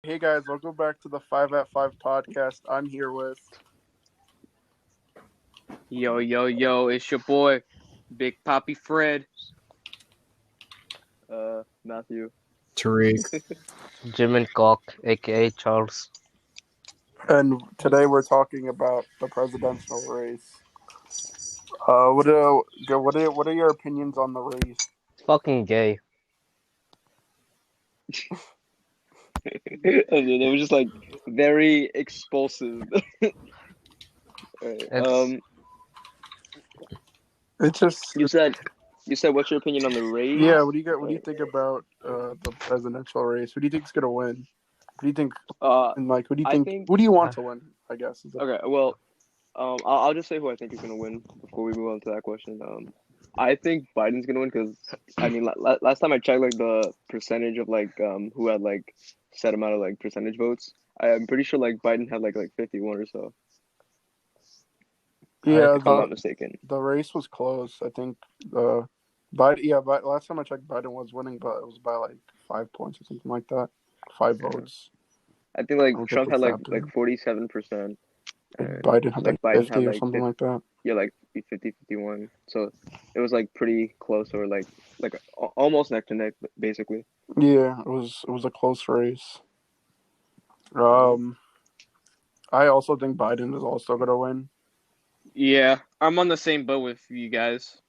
Hey guys, welcome back to the 5 at 5 podcast. I'm here with Yo, it's your boy, Big Poppy Fred. Mathew. Terique. Jim and Cock, aka Charles. and today we're talking about the presidential race. What are your opinions on the race? It's fucking gay. It was just like very expulsive. Alright, It's just you said what's your opinion on the race? yeah. What do you think about the presidential race? Who do you think's gonna win? What do you think? And like, who do you I think? think- Who do you want to win? I guess. Okay, well, I'll just say who I think is gonna win before we move on to that question. I think Biden's gonna win because I mean, last time I checked, like the percentage of like who had like set amount of like percentage votes, I'm pretty sure like Biden had like 51 or so. Yeah, If I'm not mistaken. the race was close. I think Biden. Yeah, but last time I checked, Biden was winning, but it was by like 5 points or something like that. 5 votes. I think like I don't Trump think had it's like happening. 47%. Biden had like Biden 50 had or like something like that. Yeah, like 50-51. So it was like pretty close, or like almost neck to neck, basically. Yeah, it was a close race. I also think Biden is also gonna win Yeah, I'm on the same boat with you guys.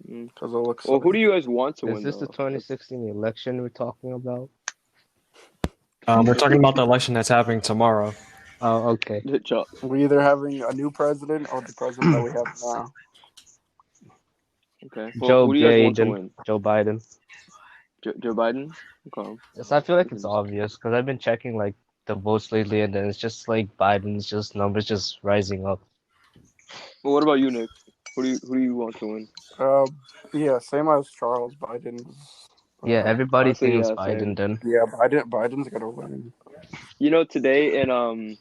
because it looks. Well, who do you guys want to Is win? this the though? 2016 election we're talking about? We're talking about the election that's happening tomorrow. Oh, okay. We're either having a new president or the president that we have now. Okay. Joe who do you guys want to Biden. win? Joe Biden. Joe Biden. Okay. Yes, I feel like it's obvious because I've been checking like the votes lately, and then it's just like Biden's just numbers just rising up. Well, what about you, Nick? Who do you want to win? Yeah, same as Charles. Biden's. Yeah, everybody honestly, thinks yeah, Biden. same. Then Yeah, Biden's gonna win. You know, today in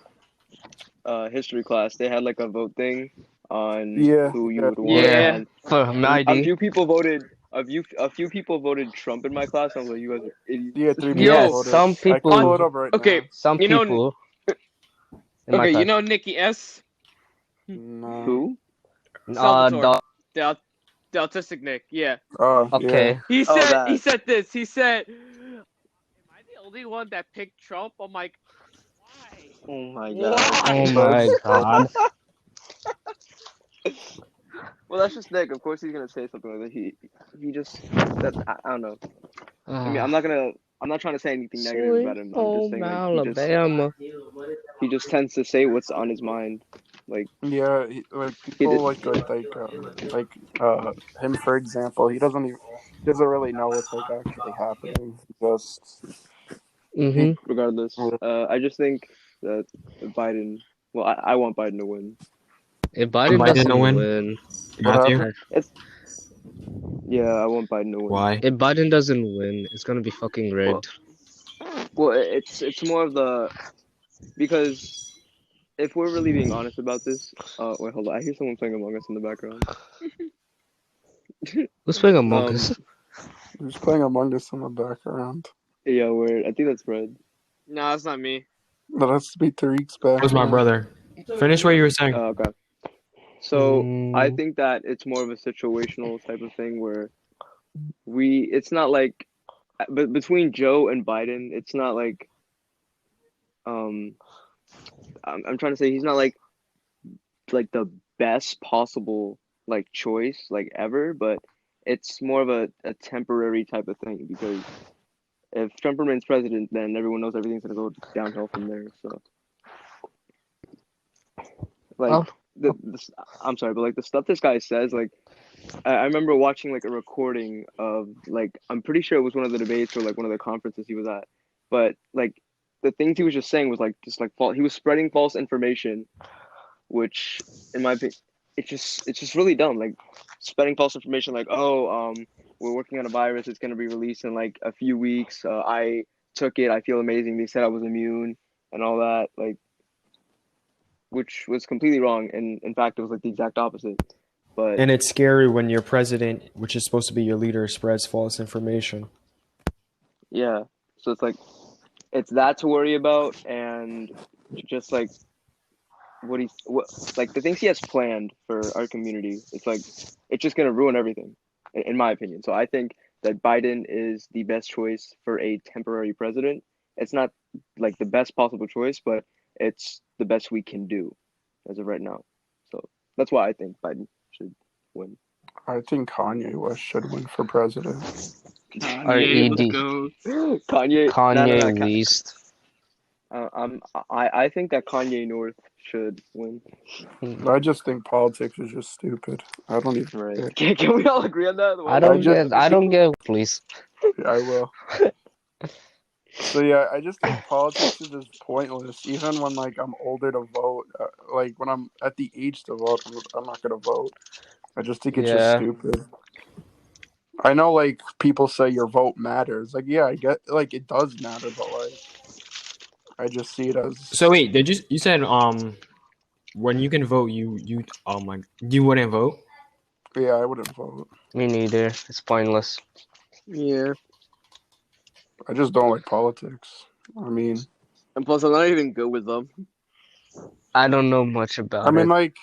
history class, they had like a vote thing on Yeah, who you yeah. would want. yeah, And for my a few people voted. A few people voted Trump in my class. I was like, you guys are idiots. Yeah, 3 people Yeah, voted. some I can people- pull it up right Okay, now. some You know- people. in my Okay, you class. know Nikki S? No. Who? Salvatore. The autistic Nick, yeah. Oh, Okay. yeah. He Oh, said that. he said this. He said, "Am I the only one that picked Trump?" I'm like, why? Oh my god. Oh my god. Well, that's just Nick. Of course, he's gonna say something like that. He just I don't know. I mean, I'm not trying to say anything negative about him. I'm just saying like Alabama. he just tends to say what's on his mind. Yeah, like people like him, for example. He doesn't really know what's like actually happening. Just Regardless, I just think that Biden. Well, I want Biden to win. If Biden Biden doesn't to win? win, Matthew? Yeah, I want Biden to win. Why? if Biden doesn't win, it's gonna be fucking rigged. Well, it's more of the because if we're really being honest about this, wait, hold on. I hear someone playing Among Us in the background. Who's playing Among Us? Who's playing Among Us in the background? Yeah, weird. I think that's Fred. No, it's not me. That has to be Tarique's back. That was my brother. Finish what you were saying. Okay. So I Mm. think that it's more of a situational type of thing where it's not like, but between Joe and Biden, it's not like, I'm trying to say he's not like the best possible like choice like ever, but it's more of a temporary type of thing because if Trump remains president, then everyone knows everything's gonna go downhill from there. So, like, Oh. I'm sorry, but like the stuff this guy says, like, I remember watching like a recording of like I'm pretty sure it was one of the debates or like one of the conferences he was at, but like the things he was just saying was like just like false. He was spreading false information, which in my opinion, it's just really dumb. Like spreading false information, like we're working on a virus. It's gonna be released in like a few weeks. I took it. I feel amazing. They said I was immune and all that. Like, which was completely wrong. And in fact, it was like the exact opposite. But And it's scary when your president, which is supposed to be your leader, spreads false information. yeah, so it's like it's that to worry about, and just like like the things he has planned for our community. It's like it's just gonna ruin everything, in my opinion. So I think that Biden is the best choice for a temporary president. It's not like the best possible choice, but it's the best we can do as of right now. So that's why I think Biden should win. I think Kanye West should win for president. Kanye, let's RED. go. Kanye, Kanye no, West. I think that Kanye North should win. I just think politics is just stupid. I don't even. Right? Can we all agree on that? I don't just- get. I don't get. Please. I will. So yeah, I just think politics is just pointless. Even when like I'm older to vote, like when I'm at the age to vote, I'm not gonna vote. I just think it's just Yeah. stupid. I know like people say your vote matters. Like yeah, I get like it does matter, but like I just see it as So wait, you said when you can vote, you you wouldn't vote? yeah, I wouldn't vote. Me neither. It's pointless. Yeah. I just don't like politics. I mean, And plus, I'm not even good with them. I don't know much about I mean it. like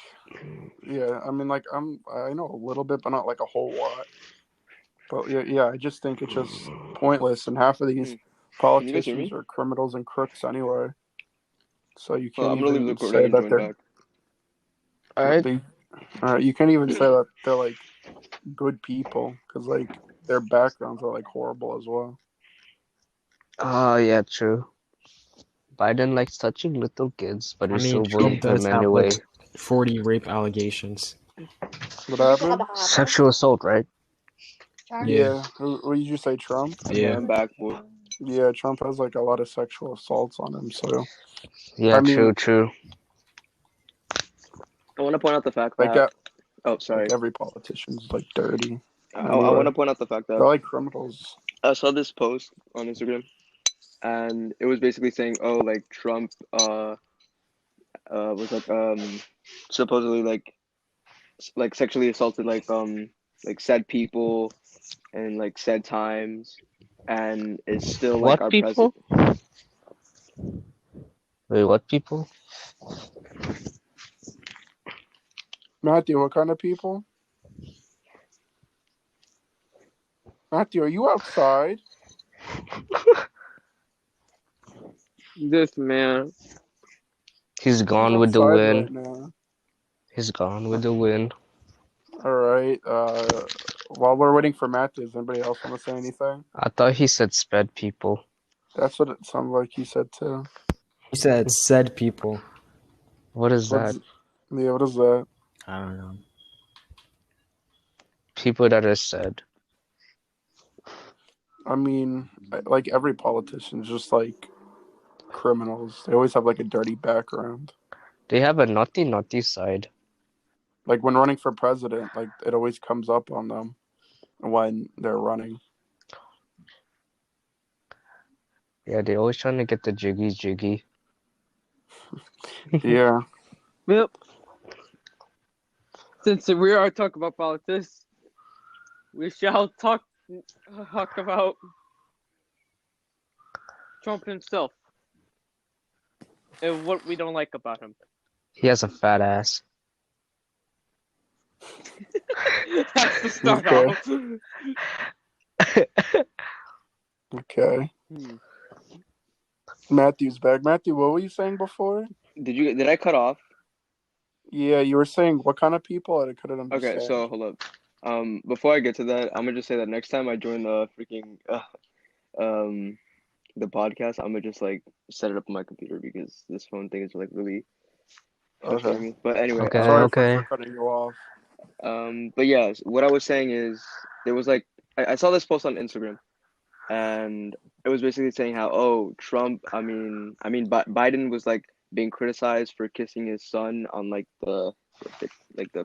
yeah, I mean like I know a little bit, but not like a whole lot. But yeah, I just think it's just pointless, and half of these Can you guys hear politicians me? are criminals and crooks anyway. So you Well, can't I'm gonna leave the even recording say and that join they're. back. Alright. You can't even say that they're like good people because like their backgrounds are like horrible as well. Oh yeah, true. Biden likes touching little kids, but I we're mean, still voting Trump for him does have anyway. like 40 rape allegations. What happened? Sexual assault, right? Yeah. What did you say, Trump? Yeah. I'm back, boy. Yeah, Trump has like a lot of sexual assaults on him. So Yeah, I mean, true. I want to point out the fact like that. Oh, sorry. like every politician's like dirty. I Anyway, want to point out the fact they're that like criminals. I saw this post on Instagram, and it was basically saying, "Oh, like Trump, was supposedly like sexually assaulted like said people and like said times, and is still like What our people? president." Wait, what people? Matthew, what kind of people? Matthew, are you outside? This man. He's He's gone with the outside win. right now. He's gone with the win. All right. While we're waiting for Matthew, does anybody else want to say anything? I thought he said sped people. That's what it sounded like he said too. He said people. What is What's, that? yeah, what is that? I don't know. People that are said. I mean, like every politician's just like criminals. They always have like a dirty background. They have a naughty side. Like when running for president, like it always comes up on them when they're running. Yeah, they're always trying to get the jiggy. Yeah. Yep. Since we are talking about politics, we shall talk about Trump himself and what we don't like about him. He has a fat ass. That's the start Okay. off. Okay. Matthew's back. Matthew, what were you saying before? Did I cut off? Yeah, you were saying what kind of people? I couldn't understand. Okay, so hold up. Before I get to that, I'm gonna just say that next time I join the freaking the podcast, I'm gonna just like set it up on my computer because this phone thing is like really frustrating me. But anyway, Okay. Sorry for cutting you off. but yeah, what I was saying is there was like I saw this post on Instagram, and it was basically saying how Trump, Biden was like being criticized for kissing his son on like the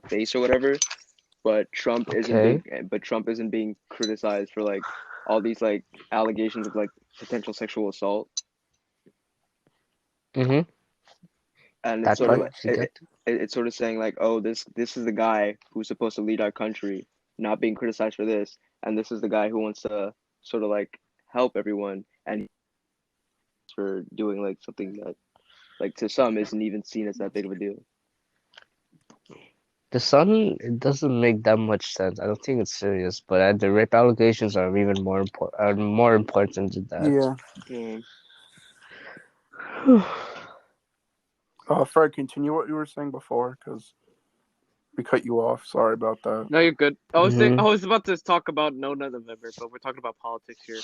face or whatever, but Trump isn't being criticized for like all these like allegations of like potential sexual assault. Mm-hmm. And That's it's sort of right. it's sort of saying like, oh, this is the guy who's supposed to lead our country, not being criticized for this, and this is the guy who wants to sort of like help everyone, and for doing like something that, like, to some isn't even seen as that big of a deal. The Sun, it doesn't make that much sense. I don't think it's serious, but the rape allegations are even more important than that. Yeah. Fred, continue what you were saying before, because we cut you off. Sorry about that. No, you're good. I was Mhm. I was about to talk about no November, but we're talking about politics here.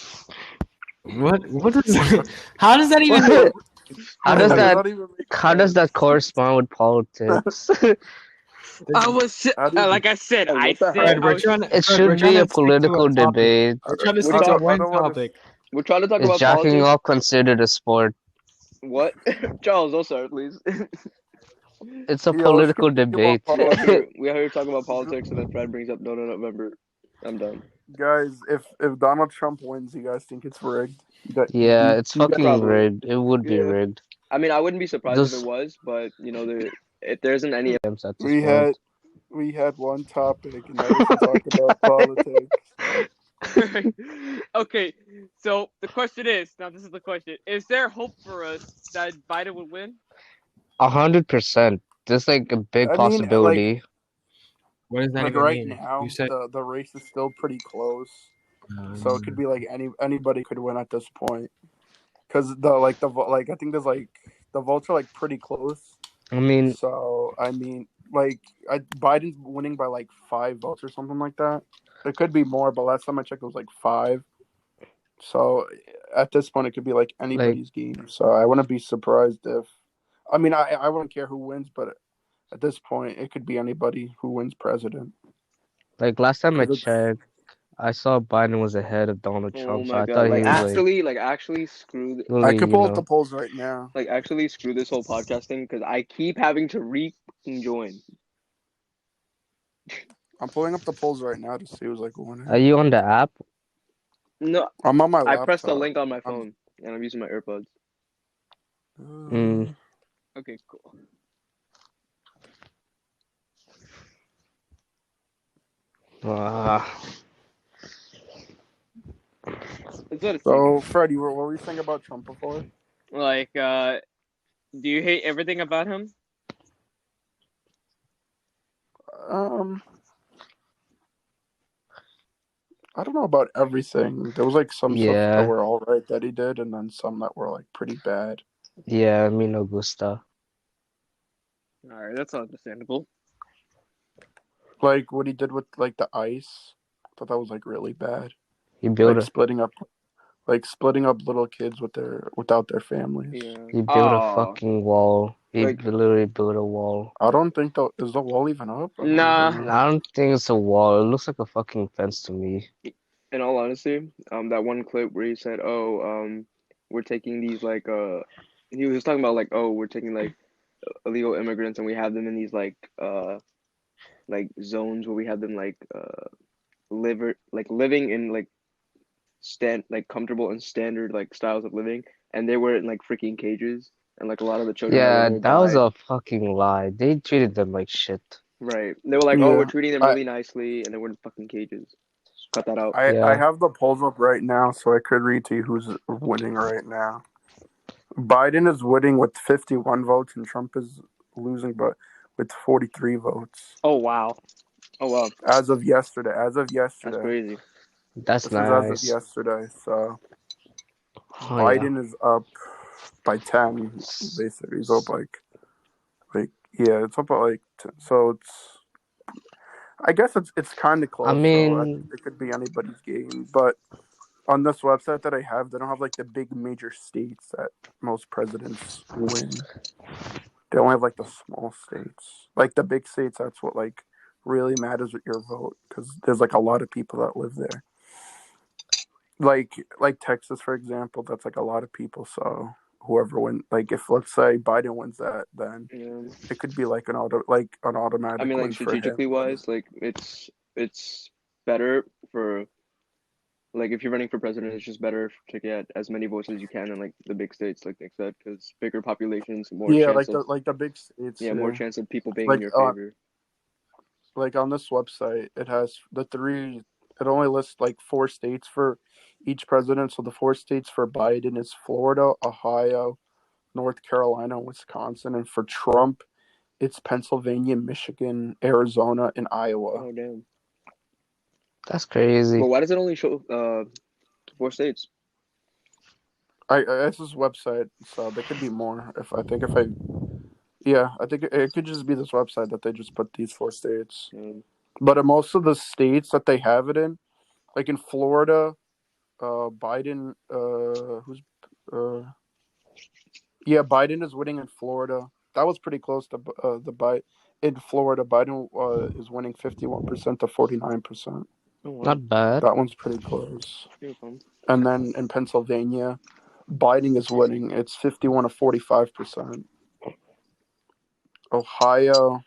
What is that? How does that even work? How does How that even make how does sense? that correspond with politics? I was How do you- like I said, What I the said hell? Fred, I was It Fred, we're should trying be to a stick to political topic. debate. We're trying to We're stick to talk- one I don't wanna- topic. We're trying to talk Is about jacking politics. off considered a sport? What? Charles, don't start, please. It's a Yeah, let's political continue about debate. politics. We out here talking about politics, and then Fred brings up no November. I'm done. Guys, if Donald Trump wins, you guys think it's rigged? Yeah, it's fucking Probably. rigged. It would be Yeah. rigged. I mean, I wouldn't be surprised if Just it was, but if there isn't any. at this We point. had one topic, and now we should talk about politics. Okay, so the question is now. This is the question: is there hope for us that Biden would win? 100%. There's like a big I mean, possibility. What does that like even right mean? now, You said the race is still pretty close, so it could be like anybody could win at this point. Because I think there's like the votes are like pretty close. I mean, So I mean, like Biden's winning by like 5 votes or something like that. It could be more, but last time I checked, it was like 5. So at this point, it could be like anybody's game. So I wouldn't be surprised if. I mean, I wouldn't care who wins, but at this point, it could be anybody who wins president. like last time I 'Cause it's- checked, I saw Biden was ahead of Donald Oh Trump, so my I god! thought Like he was actually, screw. I really, could pull up the polls right now. Like actually, screw this whole podcasting because I keep having to join. I'm pulling up the polls right now to see who's like winning. Are you on the app? No, I'm on my I laptop. pressed the link on my phone and I'm using my AirPods. Mm. Okay, cool. Let's let it So, Fred, what were you saying about Trump before? like, do you hate everything about him? I don't know about everything. There was like some stuff Yeah. that were all right that he did, and then some that were like pretty bad. Yeah, me no gusta. All right, that's understandable. Like what he did with like the ice. I thought that was like really bad. He built Like splitting up little kids without their families. Yeah. he built a Oh, fucking wall. He Like- literally built a wall. I don't think is the wall even up? I don't Nah. even know. I don't think it's a wall. It looks like a fucking fence to me. in all honesty, that one clip where he said, "Oh, we're taking these he was talking about like, oh, we're taking like illegal immigrants and we have them in these like zones where we have them living in like comfortable and standard like styles of living, and they were in like freaking cages, and like a lot of the children Yeah, there that was died. a fucking lie. They treated them like shit. Right. They were like, "Oh, Yeah. we're treating them really nicely," and they were in fucking cages. Cut that out. I Yeah. have the polls up right now, so I could read to you who's winning right now. Biden is winning with 51 votes, and Trump is losing, but with 43 votes. Oh wow. Oh wow, As of yesterday. that's crazy. That's This is as of nice. yesterday. So Oh, yeah. Biden is up by 10. Basically, he's up like yeah, it's up by like 10. So it's. I guess it's kind of close. I mean, so it could be anybody's game, but on this website that I have, they don't have like the big major states that most presidents win. They only have like the small states, like the big states. That's what like really matters with your vote because there's like a lot of people that live there. Like Texas, for example, that's like a lot of people. So whoever wins, like if let's say Biden wins that, then Yeah. it could be like an automatic. I mean, like win for him. strategically wise, like it's better for like if you're running for president, it's just better to get as many votes as you can in like the big states, like Nick said, because bigger populations, more chance of the big states. more chance of people being Like, in your favor. Like on this website, it has the 3. It only lists like 4 states for each president. So the 4 states for Biden is Florida, Ohio, North Carolina, Wisconsin, and for Trump, it's Pennsylvania, Michigan, Arizona, and Iowa. Oh damn. That's crazy. But why does it only show 4 states? It's this website, so there could be more. I think it could just be this website that they just put these 4 states. But in most of the states that they have it in, like in Florida, Biden, Biden is winning in Florida. That was pretty close to in Florida. Biden is winning 51% to 49%. Oh wow. Not bad. That one's pretty close. Yeah, fun. And then in Pennsylvania, Biden is winning. It's 51 to 45%. Ohio,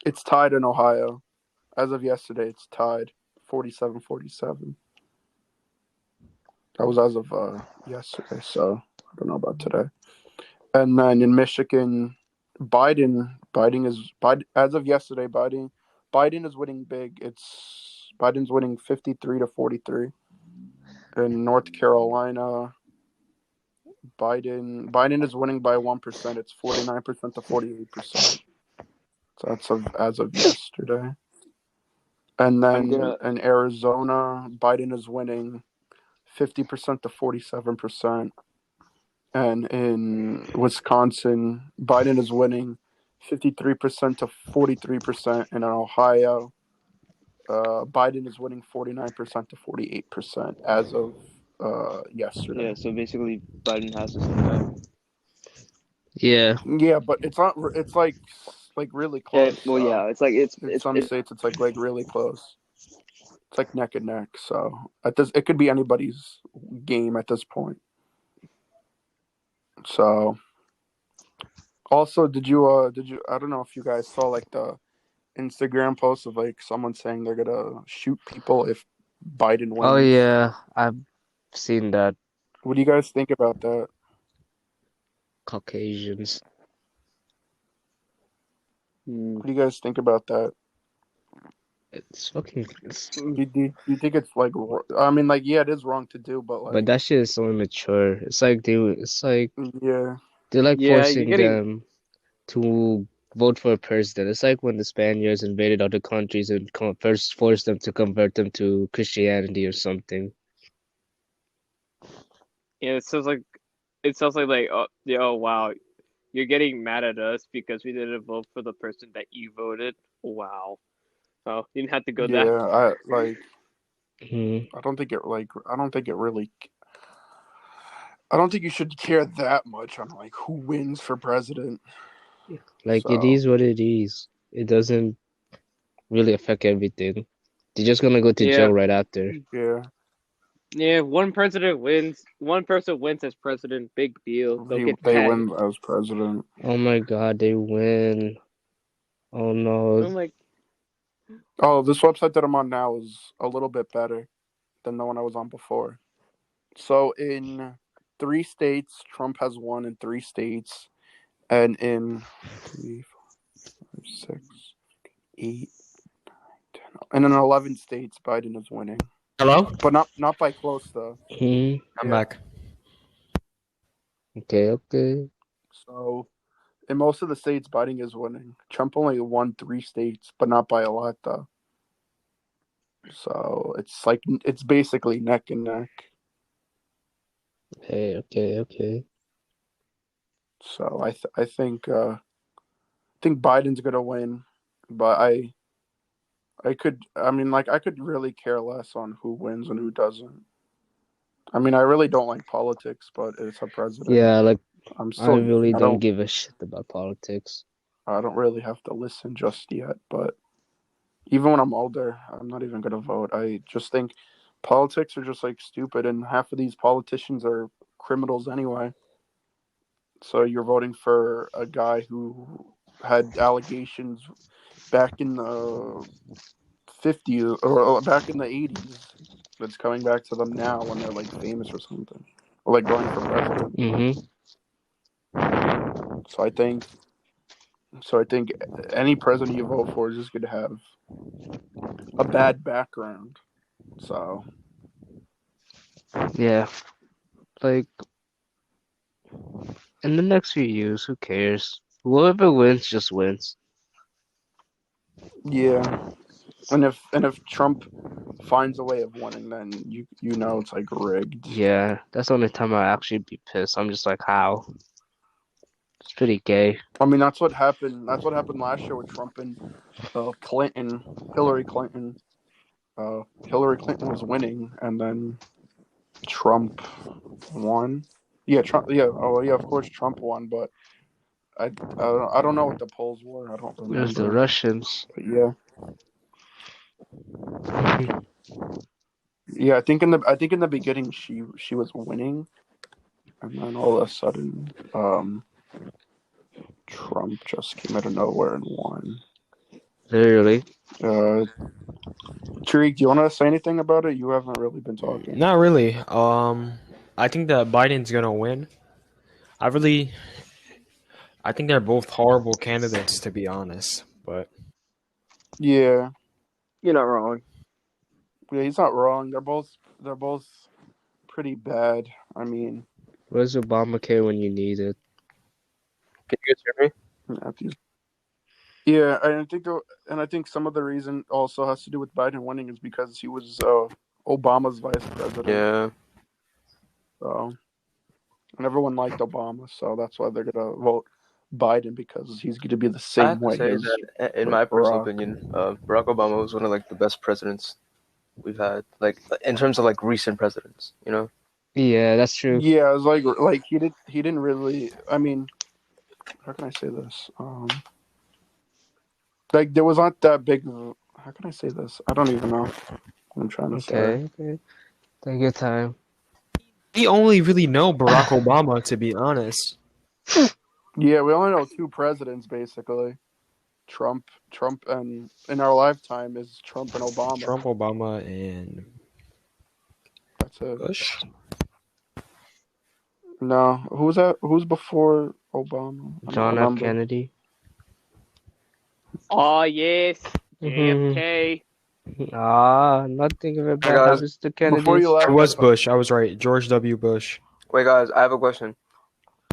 it's tied in Ohio. As of yesterday, it's tied 47-47. That was as of yesterday, so I don't know about today. And then in Michigan, Biden as of yesterday, Biden is winning big. Biden's winning 53 to 43. In North Carolina, Biden is winning by 1%. It's 49% to 48%. So that's as of yesterday. And then in Arizona, Biden is winning 50% to 47%. And in Wisconsin, Biden is winning 53% to 43%. And in Ohio, Biden is winning 49% to 48% as of yesterday. Yeah, so basically Biden has to step back. Yeah. Yeah, but it's not. It's like really close. Well, yeah, it's like in some states it's like really close. It's like neck and neck. So it could be anybody's game at this point. So, also, did you I don't know if you guys saw like the Instagram post of like someone saying they're gonna shoot people if Biden wins. Oh yeah, I've seen that. What do you guys think about that? Caucasians. What do you guys think about that? It's fucking. Do you think it's like? I mean, like, yeah, it is wrong to do, but like. But that shit is so immature. It's like Yeah. they're like Yeah, forcing you're getting. them to vote for a president. It's like when the Spaniards invaded other countries and first forced them to convert them to Christianity or something. Yeah, it sounds like oh, yeah, oh wow, you're getting mad at us because we didn't vote for the person that you voted. Wow. Oh, you didn't have to go that. Yeah, Mhm. I don't think it really. I don't think you should care that much on like who wins for president. Like So, it is what it is. It doesn't really affect everything. They're just gonna go to Yeah. jail right after. yeah, Yeah, one person wins as president. Big deal. They'll get they mad. win as president. Oh my God, they win. Oh no. I'm like, Oh, this website that I'm on now is a little bit better than the one I was on before. So in 3 states, Trump has won in 3 states, and in 3, 4, 5, 6, 8, 9, 10, and in 11 states, Biden is winning. Hello? But not by close though. Hmm. I'm Yeah. back. Okay. So in most of the states, Biden is winning. Trump only won 3 states, but not by a lot though. So it's basically neck and neck. Okay. So I think Biden's gonna win, but I could really care less on who wins and who doesn't. I mean, I really don't like politics, but it's a president. Yeah, like I'm I still really don't give a shit about politics. I don't really have to listen just yet, but even when I'm older, I'm not even gonna vote. I just think politics are just like stupid, and half of these politicians are criminals anyway. So you're voting for a guy who had allegations back in the 50s or back in the 80s that's coming back to them now when they're like famous or something, or like running for president. Mm-hmm. So I think any president you vote for is just going to have a bad background. So Yeah, like in the next few years, who cares? Whoever wins just wins. Yeah, and if Trump finds a way of winning, then you know it's like rigged. Yeah, that's the only time I'll actually be pissed. I'm just like, how? It's pretty gay. I mean, that's what happened. That's what happened last year with Trump and Clinton, Hillary Clinton. Hillary Clinton was winning, and then Trump won. Yeah, Trump. Yeah, oh yeah, of course Trump won, but I don't know what the polls were. I don't It was the remember. Russians. But yeah, yeah. I think in the beginning she was winning, and then all of a sudden, Trump just came out of nowhere and won. Literally. Terique, do you want to say anything about it? You haven't really been talking. Not really. I think that Biden's gonna win. I think they're both horrible candidates, to be honest. But Yeah, You're not wrong. yeah, he's not wrong. They're both pretty bad. I mean, Where's Obamacare when you need it? Can you guys hear me? Matthew. Yeah, and I think some of the reason also has to do with Biden winning is because he was Obama's vice president. Yeah. So, and everyone liked Obama, so that's why they're gonna vote Biden because he's gonna be the I same have to way say as that, in like, my personal Barack. opinion, Barack Obama was one of like the best presidents we've had, like in terms of like recent presidents. You know? Yeah, that's true. Yeah, it's like he didn't really. I mean, how can I say this? Like there was not that big. How can I say this? I don't even know what I'm trying to say. Okay. Take your time. we only really know Barack Obama, to be honest. Yeah, we only know two presidents basically. Trump, and in our lifetime is Trump and Obama. Trump, Obama, and That's it. Bush. No, who's that? Who's before Obama? I don't John F. remember. Kennedy. Oh yes, Mhm. JFK. Nothing of it Hey, bad guys. happens to Kennedy. Before you left, It was Bush. I was right. George W. Bush. Wait, guys, I have a question.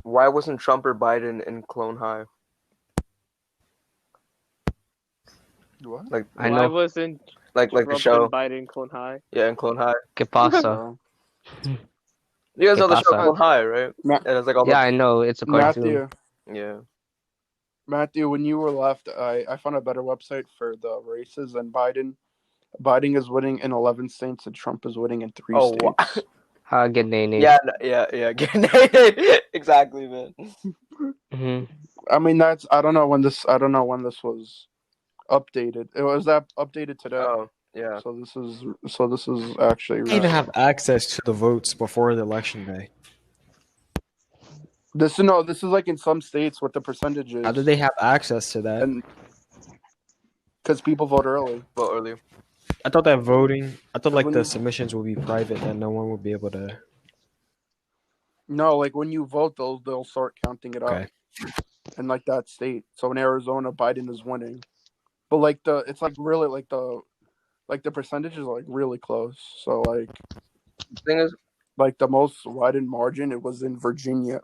Why wasn't Trump or Biden in Clone High? what? Like, I Why know. wasn't like the Trump show? and Biden Clone High? Yeah, in Clone High. Que pasa? No. You guys know the show pasa? Clone High, right? Ma- And it's like all Yeah, I know. It's a cartoon. Matthew, yeah. when you were left, I found a better website for the races, and Biden is winning in 11 states, and Trump is winning in 3 Oh, states. Good name. Yeah. Exactly, man. Hmm. I mean, I don't know when this was updated. It was that updated today. Oh, yeah. So this is actually I didn't even have access to the votes before the election day. this is like in some states what the percentages. How did they have access to that? And because people vote early. Vote early. I thought that voting. I thought like When the you- submissions would be private and no one would be able to. No, like when you vote, they'll start counting it Okay. up in like that state. So in Arizona, Biden is winning, but like it's like really like the percentages are like really close. So like The thing is, like the most widened margin, it was in Virginia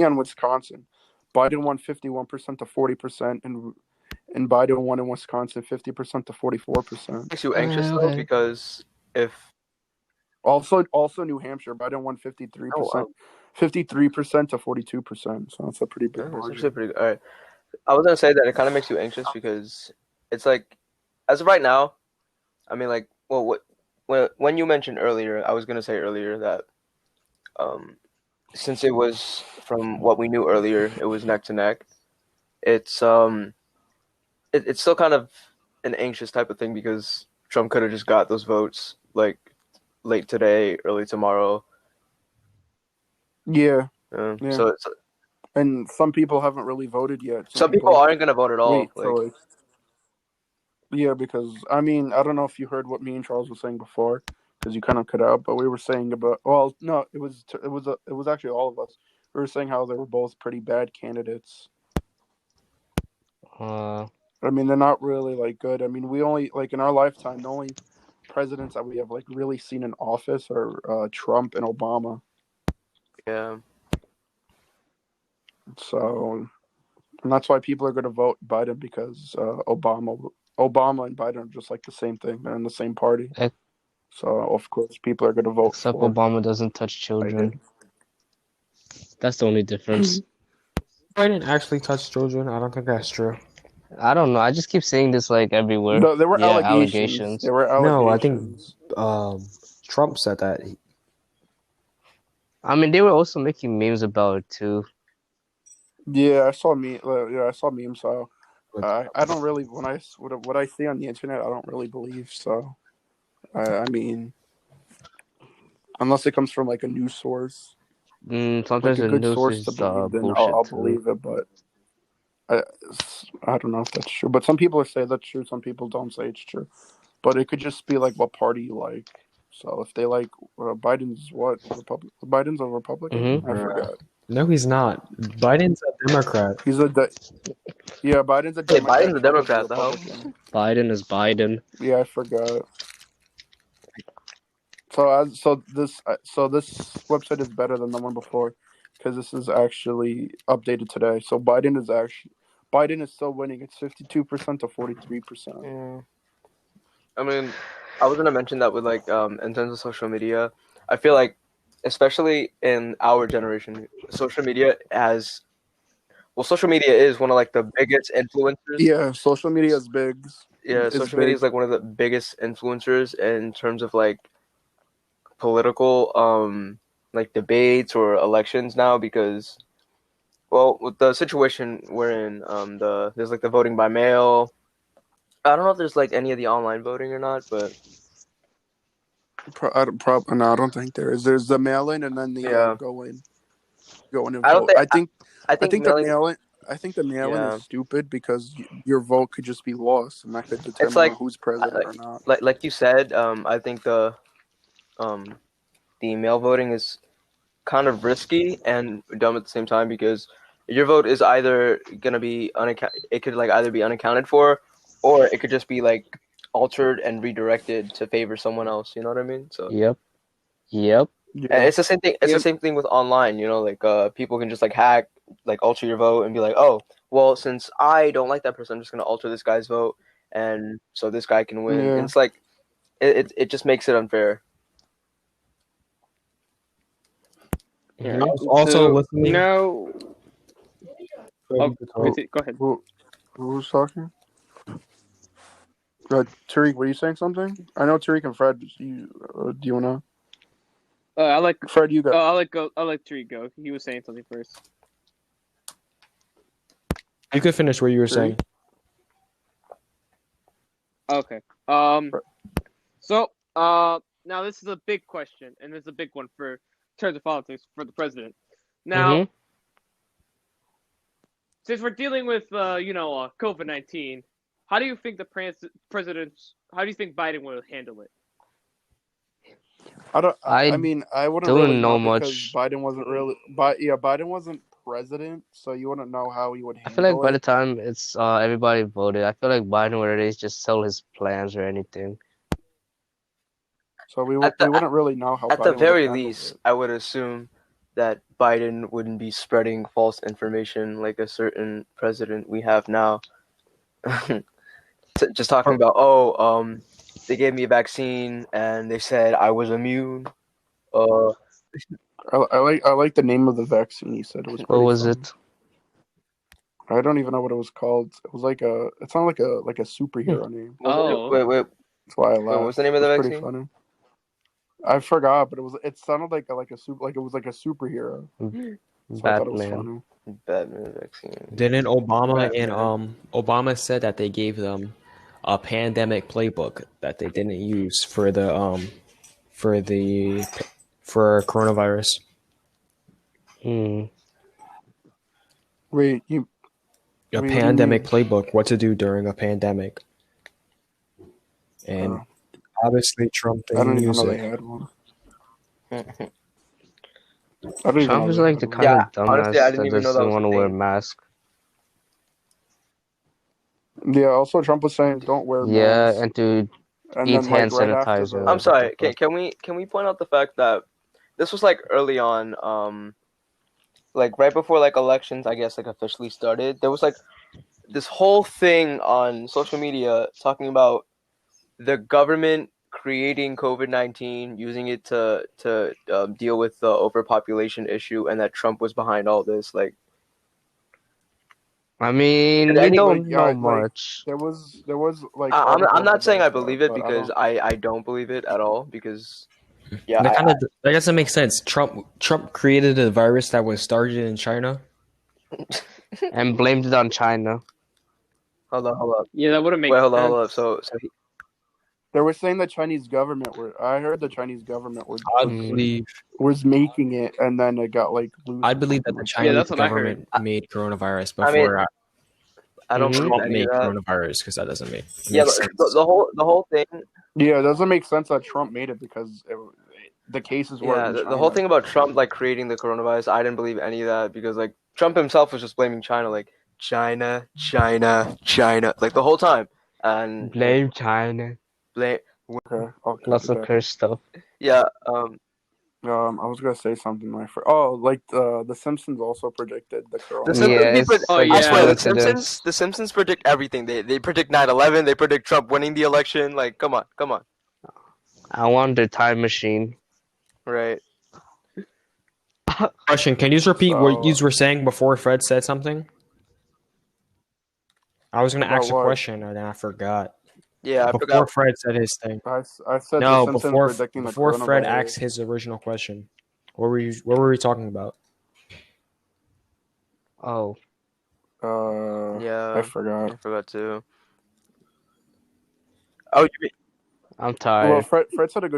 and Wisconsin. Biden won 51% to 40%, and Biden won in Wisconsin 50% to 44%. makes you anxious though, Okay. because if Also New Hampshire, Biden won 53%, 53% to 42%. So that's a pretty big it's margin. actually pretty good. All right. I was gonna say that it kind of makes you anxious because it's like, as of right now, I mean, like, well, when you mentioned earlier, I was gonna say earlier that, since it was from what we knew earlier, it was neck to neck. It's it's still kind of an anxious type of thing because Trump could have just got those votes like late today, early tomorrow. Yeah. Yeah. Yeah. So it's, And some people haven't really voted yet. some people aren't gonna vote at all. wait for like. Yeah, because I mean, I don't know if you heard what me and Charles were saying before, because you kind of cut out. But we were saying about no, it was actually all of us. We were saying how they were both pretty bad candidates. Uh, I mean, they're not really like good. I mean, we only like in our lifetime, the presidents that we have like really seen in office are Trump and Obama. Yeah. So, and that's why people are going to vote Biden, because Obama and Biden are just like the same thing. They're in the same party. Ex- So of course people are going to vote Except for Obama doesn't touch children. Biden. That's the only difference. Biden actually touched children. I don't think that's true. I don't know. I just keep saying this like everywhere. No, there were Yeah, allegations. There were No, I think allegations. Trump said that. I mean, they were also making memes about it too. Yeah, I saw memes. So I don't really, what I see on the internet, I don't really believe. So I mean, unless it comes from like a news source, like Sometimes a the good news source to is believe, then bullshit I'll too. believe it. But I don't know if that's true. But some people say that's true. Some people don't say it's true. But it could just be like what party you like. So if they like Biden's Biden's a Republican. Mhm. I forgot. No, he's not. Biden's a Democrat. Yeah, Biden's a Hey, Democrat. Biden's a Trump is Democrat, the hell? Republican. Biden is Biden. Yeah, I forgot. So this website is better than the one before, because this is actually updated today. So Biden is still winning. It's 52% to 43%. Yeah. I mean, I was gonna mention that with like in terms of social media, I feel like, especially in our generation, social media is one of like the biggest influencers. Yeah, social media is big. Yeah, It's social media big. is like one of the biggest influencers in terms of like political like debates or elections now, because well, with the situation we're in, there's like the voting by mail. I don't know if there's like any of the online voting or not, but No, I don't think there is. There's the mail-in and then the yeah, go in and I don't vote. think I I think think the mailing. mail-in. I think the mail-in Yeah, is stupid, because your vote could just be lost, and that could it's determine like on who's president or not. like you said. I think um the mail voting is kind of risky and dumb at the same time, because your vote is either gonna be it could like either be unaccounted for, or it could just be like altered and redirected to favor someone else. You know what I mean? So Yep. and Yeah. it's the same thing. It's the same thing with online. You know, like people can just like hack, like alter your vote and be like, oh, well, since I don't like that person, I'm just gonna alter this guy's vote, and so this guy can win. Yeah. And it's like it just makes it unfair. Yeah. I was also listening. No. Oh, Oh, go ahead. who's talking? Tariq, were you saying something? I know Tariq and Fred. Do you wanna? I like. Fred, you got. I'll let Terique go. He was saying something first. You could finish what you were saying. Okay. So now this is a big question, and it's a big one for in terms of politics for the president. Now, since we're dealing with COVID-19, how do you think how do you think Biden will handle it? I mean, I wouldn't don't really know know, because much. Biden wasn't really. Biden wasn't president, so you wouldn't know how he would I handle feel like by the it. time it's everybody voted, I feel like Biden would already just sell his plans or anything. So we wouldn't really know how. At Biden the would very handle least, it. I would assume that Biden wouldn't be spreading false information like a certain president we have now. Just talking about, they gave me a vaccine and they said I was immune. I like the name of the vaccine. He said it was. What was fun. it? I don't even know what it was called. It was like it's not like a superhero name. Oh. Wait. That's why I laughed. What's the name of the It was vaccine? pretty funny. I forgot, but it sounded like a super, like it was like a superhero. So I thought it was Batman. funny. Batman vaccine. Didn't Obama Batman. and Obama said that they gave them a pandemic playbook that they didn't use for coronavirus. Wait, A pandemic playbook, what to do during a pandemic. And obviously Trump I don't didn't even use know it. they had one. Trump is like the kind of dumbass honestly, I didn't that even know that doesn't was want to a wear a thing. mask. Yeah. Also, Trump was saying don't wear masks. Yeah, and to and Needs then like hand right after sanitizer. I'm What sorry. the fuck? Can we point out the fact that this was like early on, like right before like elections, I guess like officially started. There was like this whole thing on social media talking about the government creating COVID-19, using it to deal with the overpopulation issue, and that Trump was behind all this. Like, I mean, did we any? don't know like much. there was like I'm articles not saying about I that, believe it but I because don't. I don't believe it at all because yeah That doesn't make sense. Trump created a virus that was started in China. And blamed it on China. hold up. Yeah, that wouldn't make Wait, sense. hold up. They were saying the Chinese government were. I heard the Chinese government I Mm. was making it, and then it got like loose. I or believe that the something Yeah, Chinese that's what I heard. government made coronavirus I mean, before I don't Mhm. believe Trump any made of that. coronavirus because that doesn't make Yeah, sense. the whole thing. Yeah, it doesn't make sense that Trump made it because the cases were Yeah, in China. the whole thing about Trump like creating the coronavirus, I didn't believe any of that because like Trump himself was just blaming China, like China, like the whole time, and Blame China. blame. Okay, I'll cut Lots it of back. cursed stuff. Yeah, I was gonna say something like like the Simpsons also predicted the the corona. Simpsons. Yeah, it's Oh, like I a yeah. swear, coincidence. The Simpsons predict everything. They predict 9/11. They predict Trump winning the election. Like, come on, I want the time machine. right? Question: can you repeat what you So were saying before Fred said something? I was gonna about ask a what? question and then I forgot. Yeah, I Before forgot. Fred said his thing. I said the No, Simpsons predicting the before Fred coronavirus. asked his original question. What were we talking about? Oh, Yeah, I forgot. I forgot too. Oh, you mean, I'm Well, tired. Fred said a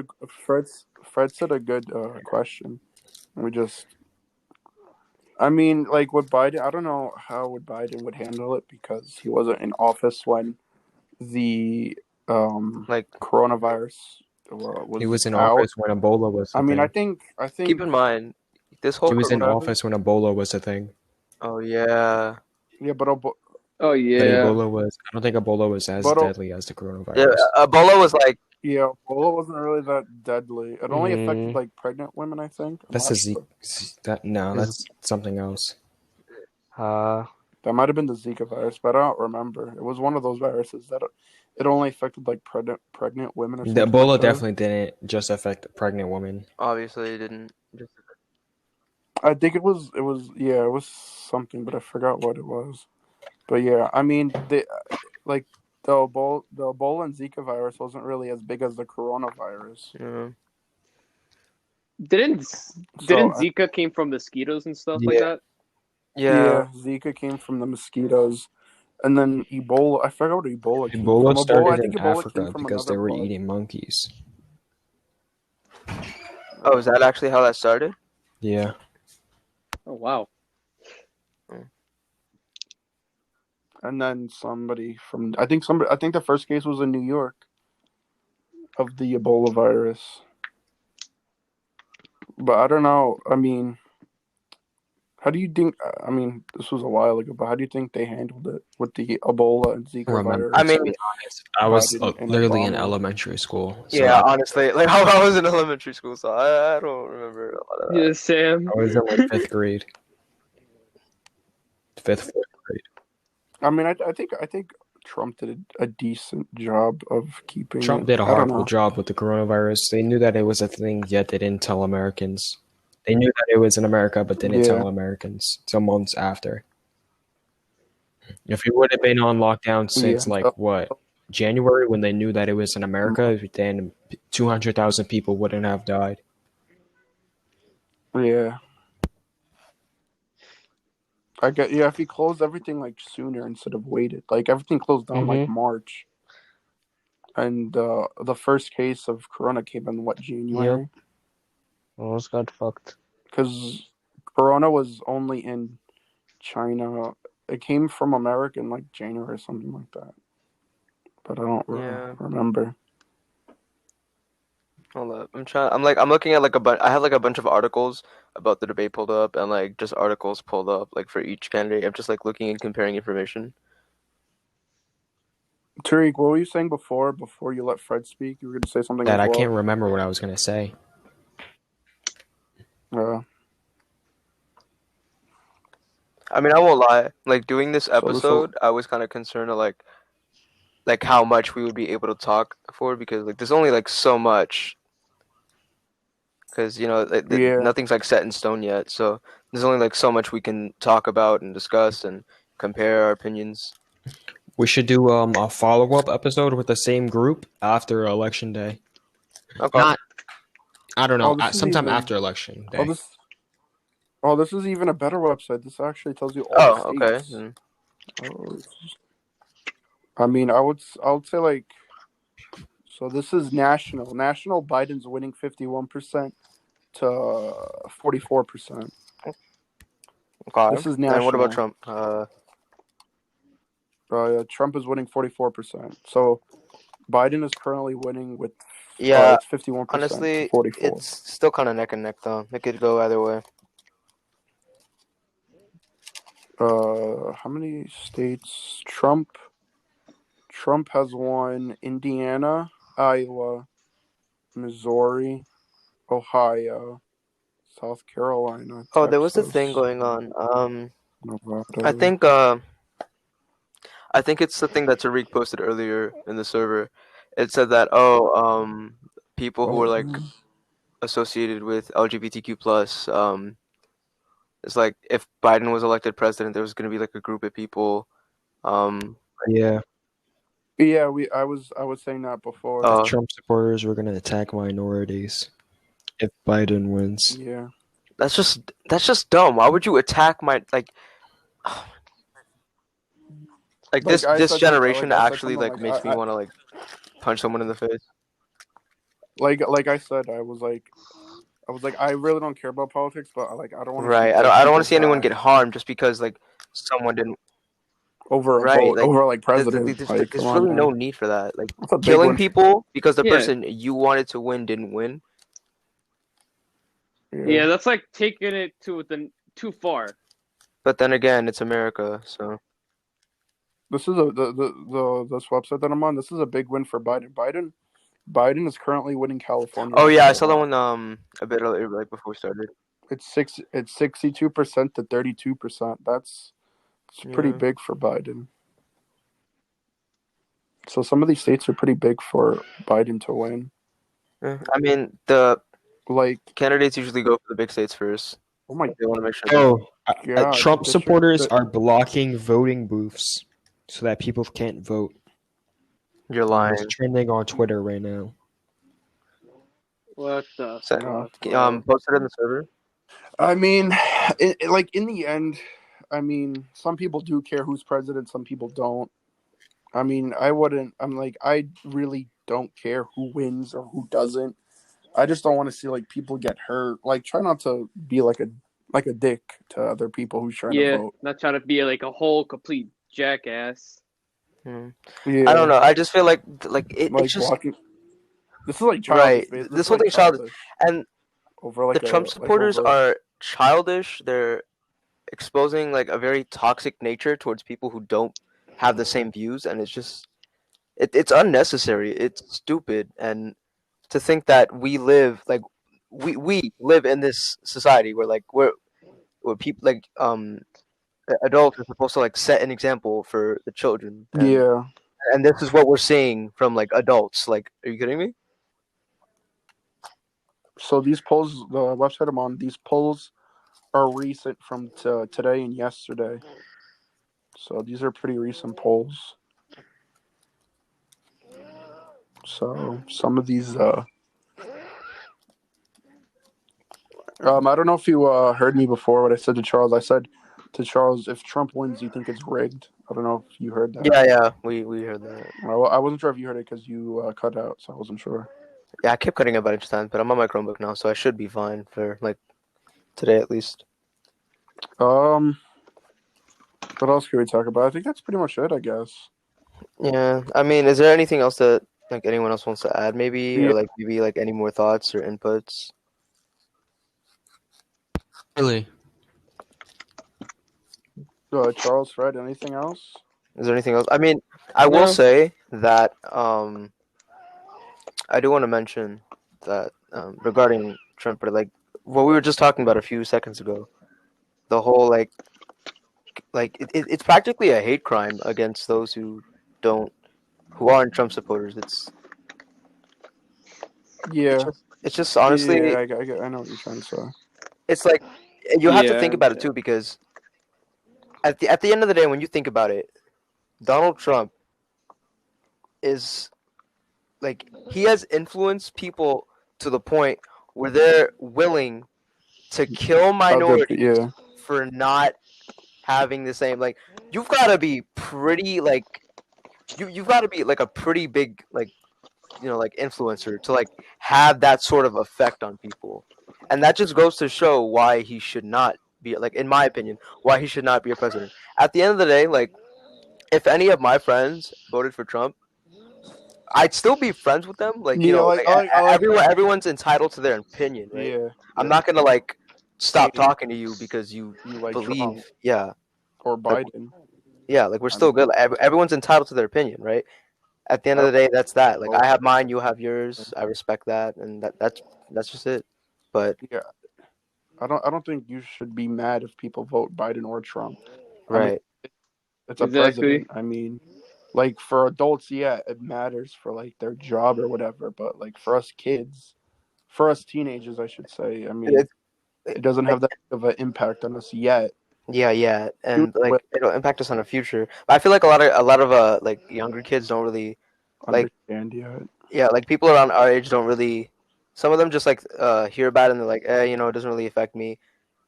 good question. We just, I mean, like with Biden, I don't know how Biden would handle it because he wasn't in office when the like coronavirus He was was in out. office when Ebola was a I mean, thing. I keep think in mind this whole He was in whatever. office when Ebola was a thing. Oh yeah, Yeah, but Oh, But yeah. Ebola was. I don't think Ebola was as but deadly as the yeah. coronavirus. Ebola was like yeah, Ebola wasn't really that deadly. It only affected Mm, like pregnant women, I think. I'm That's not a sure. that's something else. uh, That might have been the Zika virus, but I don't remember. It was one of those viruses that it only affected like pregnant women or The something like Ebola that. definitely didn't just affect pregnant women. obviously it didn't. Just, I think it was yeah, it was something, but I forgot what it was. But yeah, I mean like the Ebola and Zika virus wasn't really as big as the coronavirus. yeah. Didn't So Zika came from mosquitoes and stuff like Yeah. that? Yeah, Zika came from the mosquitoes, and then Ebola. I forgot what Ebola came Ebola from. I started think in Ebola came Africa from because another they were bug. eating monkeys. oh, is that actually how that started? Yeah. Oh, wow. And then I think the first case was in New York of the Ebola virus. But I don't know. I mean, how do you think? I mean, this was a while ago, but how do you think they handled it with the Ebola and Zika Remember, virus? I mean, to be honest, I was Biden and literally in Obama. elementary school. So yeah, honestly, like I was in elementary school, so I don't remember a lot of that. Yeah, Sam. I was in like fifth grade. Fourth grade. I mean, I think Trump did a decent job of keeping Trump it. did a I don't horrible know. job with the coronavirus. They knew that it was a thing, yet they didn't tell Americans. They knew that it was in America, but didn't Yeah. tell Americans till months after. If he would have been on lockdown since Yeah. like what, January, when they knew that it was in America, then 200,000 people wouldn't have died. Yeah. Yeah, if he closed everything like sooner instead of waited. Like everything closed down like March. And the first case of corona came in what, January? almost got fucked. Because corona was only in China. It came from America in like January or something like that. But I don't remember. Hold up, I'm looking at like a bunch. I have like a bunch of articles about the debate pulled up, and like just articles pulled up like for each candidate. I'm just like looking and comparing information. Tariq, what were you saying before you let Fred speak? You were going to say something That as I well. can't remember what I was gonna say. I mean, I won't lie. Like doing this So this will- episode, I was kind of concerned of like how much we would be able to talk for because like there's only like so much because Yeah. nothing's like set in stone yet. So there's only like so much we can talk about and discuss and compare our opinions. We should do a follow-up episode with the same group after election day. Okay. Not, I don't know, Oh, this is sometime even- after election day. this is even a better website. This actually tells you all the Oh, okay. states. I mean, I would say like, so this is national. National, Biden's winning 51% to 44%. Okay. This is And what about national. Trump? Trump is winning 44%. So Biden is currently winning with Yeah, it's 51% honestly, to 44. it's still kind of neck and neck though. It could go either way. How many states? Trump has won Indiana, Iowa, Missouri, Ohio, South Carolina, Oh, there was a Texas, thing going on. Nevada. I think it's the thing that Tariq posted earlier in the server. It said that people who were like associated with LGBTQ plus it's like if Biden was elected president, there was going to be like a group of people. Yeah, Yeah, I was saying that before. Trump supporters were gonna attack minorities if Biden wins. Yeah. That's just dumb. Why would you attack my like this I this said generation I said actually something like makes me want to like punch someone in the face. like I said, I was like, I really don't care about politics, but I don't want to Right. see. I don't want to see people anyone die get harmed just because like someone didn't. over a Right. vote, Like over like president. there's Come really on, no man. need for that. Like That's a big killing one. people because the Yeah. person you wanted to win didn't win. Yeah, that's like taking it too far. But then again, it's America, so This is this website that I'm on. This is a big win for Biden. Biden is currently winning California. Oh yeah, I saw that one a bit earlier, like before we started. It's 62% to 32%. It's pretty Yeah. big for Biden. So some of these states are pretty big for Biden to win. Yeah. I mean, the Like, candidates usually go for the big states first. oh my They want to make sure. God, Trump the supporters shit- are blocking voting booths so that people can't vote. You're lying. It's trending on Twitter right now. What the So, fuck? post it in the server. I mean, in the end, I mean, some people do care who's president, some people don't. I mean, I wouldn't. I really don't care who wins or who doesn't. I just don't want to see like people get hurt. Like, try not to be like a dick to other people who's trying to vote. Not trying to be like a whole complete jackass. Yeah. Yeah, I don't know. I just feel like it's just blocking. This is like right. childish. This whole thing's childish, and over the Trump supporters are childish. They're exposing like a very toxic nature towards people who don't have the same views, and it's just it's unnecessary. It's stupid, and to think that we live like we live in this society where like where people like adults are supposed to like set an example for the children. And this is what we're seeing from like adults. Like, are you kidding me? So these polls, the website I'm on, these polls are recent from today and yesterday. So these are pretty recent polls. So some of these, I don't know if you heard me before what I said to Charles. I said to Charles, if Trump wins, you think it's rigged? I don't know if you heard that. Yeah, we heard that. I wasn't sure if you heard it because you cut out, so I wasn't sure. Yeah, I kept cutting a bunch of times, but I'm on my Chromebook now, so I should be fine for like today at least. What else can we talk about? I think that's pretty much it, I guess. Yeah, I mean, is there anything else that like anyone else wants to add, maybe, or like maybe like any more thoughts or inputs? Really? Charles, Fred, anything else? Is there anything else? I mean, I will No. say that I do want to mention that regarding Trump, but like what we were just talking about a few seconds ago, the whole it's practically a hate crime against those don't who aren't Trump supporters. Yeah, It's just honestly, yeah, I know what you're trying to say. it's like you have to think Yeah. about it too, because at the end of the day, when you think about it, Donald Trump is like he has influenced people to the point where they're willing to kill Other, minorities yeah, for not having the same like you've got to be pretty like you've got to be like a pretty big like influencer to like have that sort of effect on people, and that just goes to show why he should not be, like, in my opinion, why he should not be a president. At the end of the day, like, if any of my friends voted for Trump, I'd still be friends with them. Like, yeah. like I like that. everyone's entitled to their opinion, right? Yeah, I'm yeah. not gonna like stop Saying talking to you because you you like believe, Trump yeah, or like, Biden. yeah, like we're I still mean, good. Like, everyone's entitled to their opinion, right? At the end I of don't the day, that's that. Like, vote. I have mine, you have yours. I respect that, and that's just it. But Yeah, I don't think you should be mad if people vote Biden or Trump. I mean, right, it's a Exactly. president. I mean, like for adults, yeah, it matters for like their job or whatever. But like for us kids, for us teenagers, I should say, I mean, it, it doesn't like, have that big of an impact on us yet. yeah, Soon and it will like it'll impact us on the future. But I feel like a lot of like younger kids don't really like, understand yet. yeah, like people around our age don't really. Some of them just like hear about it and they're like, it doesn't really affect me,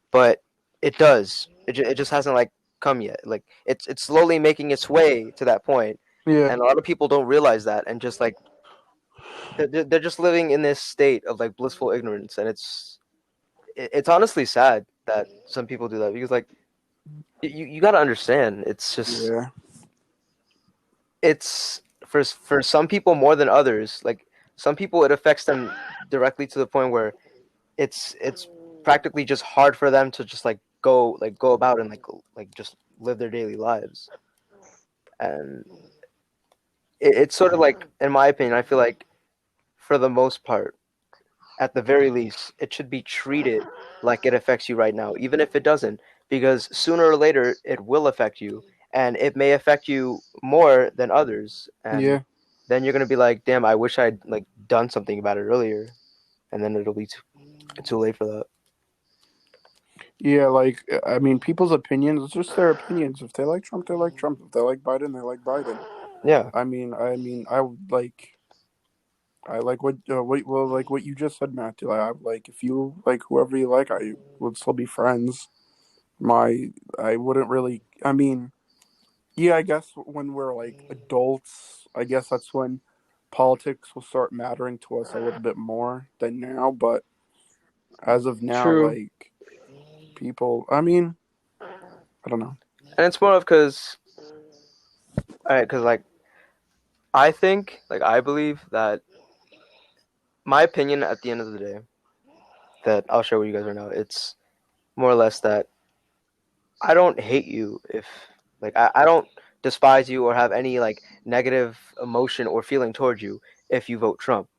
but it does. It just hasn't like come yet. Like it's slowly making its way to that point, Yeah, and a lot of people don't realize that, and just like they're just living in this state of like blissful ignorance, and it's honestly sad that some people do that, because like you got to understand, it's just yeah, it's for some people more than others. Like some people, it affects them directly to the point where it's practically just hard for them to just go about and like just live their daily lives. And it's sort of like, in my opinion, I feel like for the most part, at the very least, it should be treated like it affects you right now, even if it doesn't, because sooner or later it will affect you, and it may affect you more than others, and yeah, then you're gonna be like, damn, I wish I'd like done something about it earlier, and then it'll be too late for that. yeah. Like I mean, people's opinions. It's just their opinions. If they like Trump, they like Trump. If they like Biden, they like Biden. Yeah, I would like. I like like what you just said, Matthew. I like if you like whoever you like, I would still be friends. I wouldn't really. I mean, yeah, I guess when we're like adults, I guess that's when politics will start mattering to us a little bit more than now. But as of now, True. like people, I mean, I don't know. and it's more of because like I think, like, I believe that my opinion at the end of the day, that I'll share with you guys right now, it's more or less that I don't hate you if, like, I don't despise you or have any like negative emotion or feeling towards you if you vote Trump.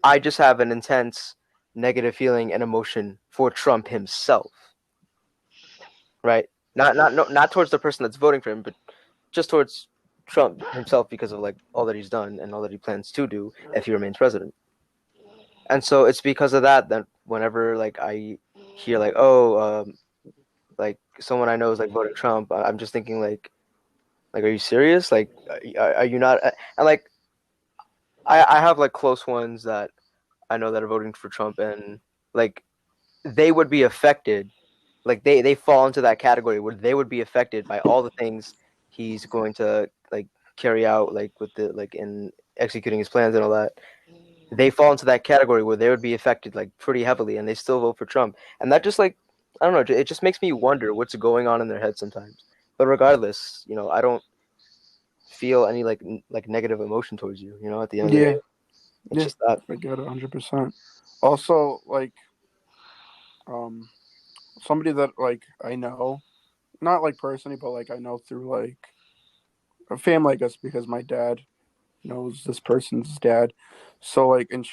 I just have an intense negative feeling and emotion for Trump himself, right? Not towards the person that's voting for him, but just towards Trump himself, because of like all that he's done and all that he plans to do if he remains president. And so it's because of that whenever like I hear like, oh, like someone I know is like voting Trump, I'm just thinking like, are you serious? Like, are you not? And like, I have like close ones that I know that are voting for Trump, and like they would be affected. Like they fall into that category where they would be affected by all the things he's going to like carry out, like with the like in executing his plans and all that. They fall into that category where they would be affected like pretty heavily, and they still vote for Trump. And that just like, I don't know, it just makes me wonder what's going on in their head sometimes. But regardless, I don't feel any like negative emotion towards you. At the end of the day, Yeah, it's yeah, just that. I get it 100%. Also, like, um, somebody that like I know, not like personally, but like I know through like a family, I guess, because my dad knows this person's dad. So like, and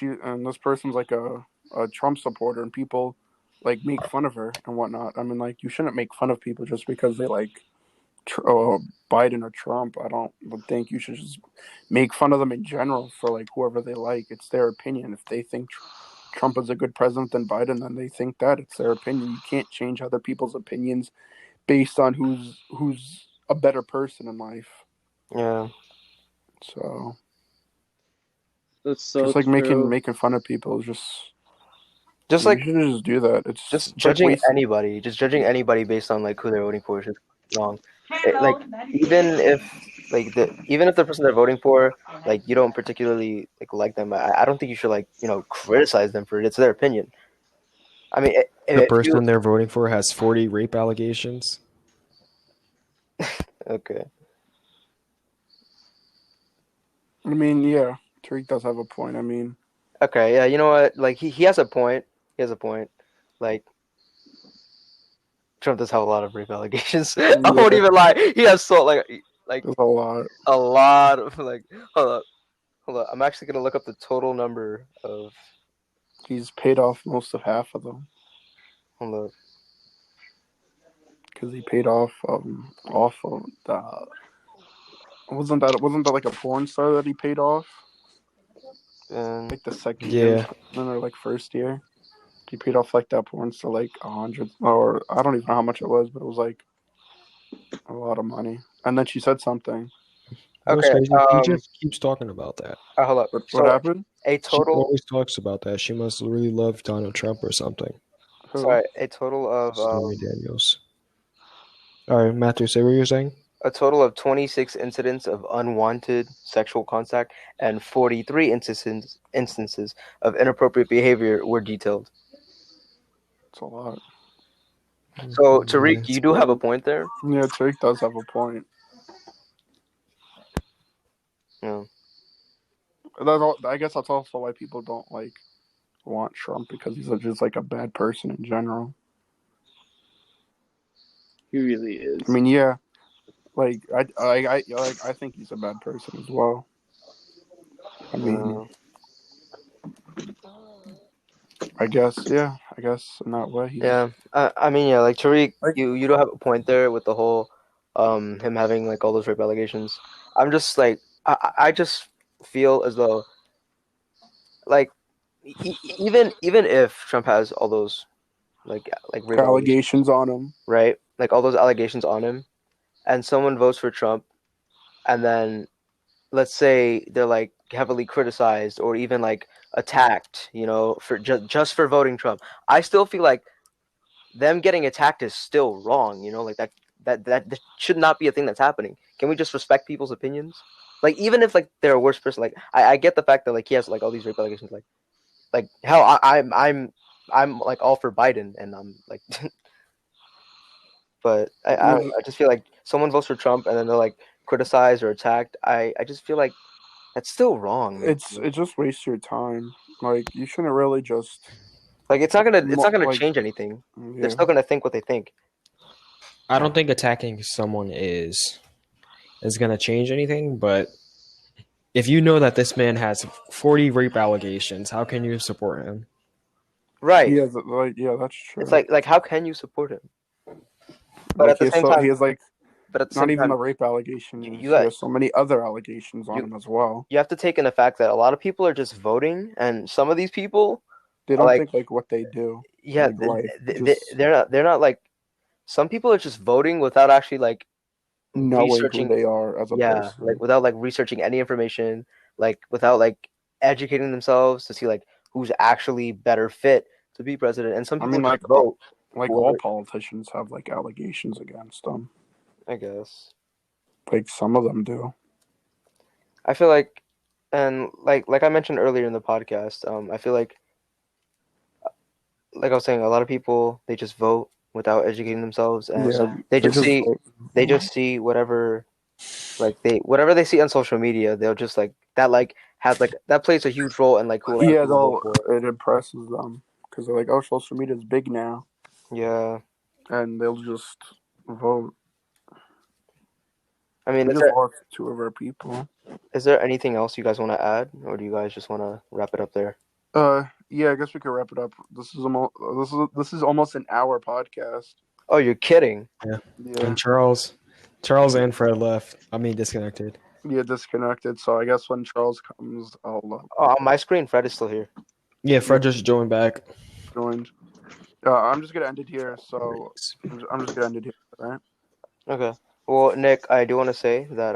this person's like a Trump supporter, and people like make fun of her and whatnot. I mean, like, you shouldn't make fun of people just because they like Biden or Trump. I don't think you should just make fun of them in general for like whoever they like. It's their opinion. If they think Trump is a good president than Biden, then they think that. It's their opinion. You can't change other people's opinions based on who's a better person in life. Yeah. So That's so just like true. making fun of people is Just you like should just do that. It's just like judging anybody, based on like who they're voting for is just wrong. Like even if the person they're voting for, like, you don't particularly like them, I don't think you should like criticize them for it. It's their opinion. I mean, The if you person they're voting for has 40 rape allegations. okay, I mean, yeah, Tariq does have a point. I mean, okay, yeah, you know what? Like he has a point. He has a point. Like Trump does have a lot of rape allegations. I won't yeah, even lie. He has so like there's a lot. a lot of like. Hold up. I'm actually gonna look up the total number of. He's paid off most of half of them Hold up. because he paid off of the. Wasn't that like a porn star that he paid off? And Like the second year Yeah. or like first year, he paid off like that porn star like 100, or I don't even know how much it was, but it was like a lot of money. And then she said something. What's okay. crazy? He just keeps talking about that. Hold up. What So happened? a She total. always talks about that. She must really love Donald Trump or something. Who? Sorry. A total of Stormy Daniels. All right, Matthew, say what you're saying. a total of 26 incidents of unwanted sexual contact and 43 instances of inappropriate behavior were detailed. It's a lot. So Tariq, you do have a point there. Yeah, Tariq does have a point. Yeah. I guess that's also why people don't like want Trump, because he's just like a bad person in general. He really is. I mean, yeah, like I think he's a bad person as well. I mean, I guess in that way. Yeah. I mean, yeah, like Tariq, Like- you don't have a point there with the whole him having like all those rape allegations. I'm just like I just feel as though like even if Trump has all those like rape allegations on him, right? Like all those allegations on him, and someone votes for Trump, and then let's say they're like heavily criticized or even like attacked, for just for voting Trump. I still feel like them getting attacked is still wrong, like that should not be a thing that's happening. Can we just respect people's opinions? Like even if like they're a worse person, like I get the fact that like he has like all these rape allegations, like hell, I'm like all for Biden, and I'm like, but I just feel like someone votes for Trump and then they're like criticized or attacked. I just feel like that's still wrong. it just wastes your time. Like, you shouldn't really just like it's not gonna change anything. Yeah. They're still gonna think what they think. I don't think attacking someone is gonna change anything, but if you know that this man has 40 rape allegations, how can you support him? Right. He has yeah, that's true. It's like how can you support him? But like at the same time, he has like but at the not same even time, the rape allegations. you He got- has so many other allegations on him as well. you have to take in the fact that a lot of people are just voting, and some of these people, They don't like, think like what they do. yeah, Like, they're not like. Some people are just voting without actually like knowing researching who they are as a person. like without like researching any information, like without like educating themselves to see like who's actually better fit to be president. And some people like just vote. like all politicians have like allegations against them. I guess. Like some of them do. I feel like, and like I mentioned earlier in the podcast, I feel like I was saying, a lot of people, they just vote without educating themselves, and they just see whatever, like whatever they see on social media, they'll just like that has like that plays a huge role in like who it impresses them because they're like, oh, social media is big now. Yeah. And they'll just vote. I mean, We just lost 2 of our people. is there anything else you guys want to add, or do you guys just want to wrap it up there? Yeah, I guess we could wrap it up. This is almost an hour podcast. Oh, you're kidding. Yeah, And Charles and Fred left. I mean, disconnected. yeah, disconnected. So I guess when Charles comes, I'll Oh, on my screen, Fred is still here. Yeah, Fred just joined back. join. I'm just gonna end it here. So I'm just gonna end it here. All right. Okay. Well, Nick, I do want to say that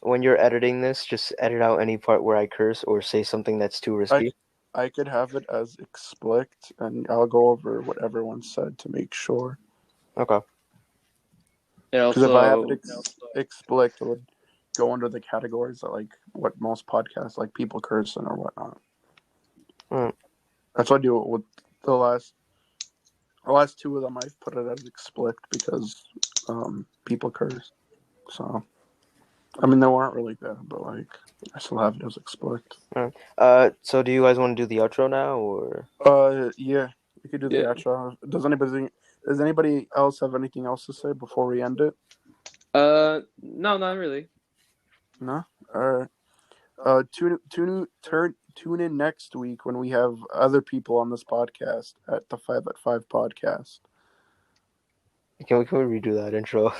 when you're editing this, just edit out any part where I curse or say something that's too risky. I could have it as explicit, and I'll go over what everyone said to make sure. Okay. Because if I have it explicit, it would go under the categories that like what most podcasts like people cursing or whatnot. That's what I do with the last 2 of them. I've put it as explicit because people curse. So I mean they weren't really bad, but like I still have it as explicit. So do you guys want to do the outro now, or? Yeah, we could do the outro. Does anybody else have anything else to say before we end it? No, not really. No. All right. Tune in next week when we have other people on this podcast at the 5 at 5 podcast. Can we redo that intro?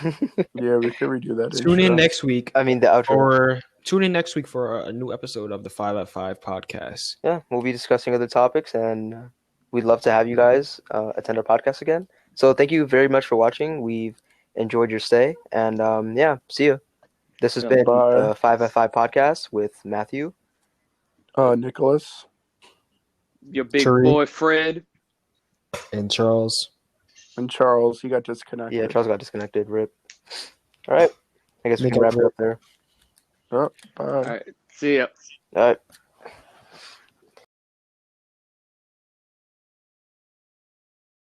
Yeah, we could redo that. Tune in next week. I mean the outro. Tune in next week for a new episode of the 5 at 5 podcast. Yeah, we'll be discussing other topics, and we'd love to have you guys attend our podcast again. So thank you very much for watching. We've enjoyed your stay, and yeah, see you. This has been the 5 at 5 podcast with Matthew, Nicholas, Your big Terique. boy Fred, and Charles. and Charles. He got disconnected. Yeah, Charles got disconnected. Rip. All right, I guess we Make can up wrap for it it. up there. Oh, bye. All right, see ya. All right.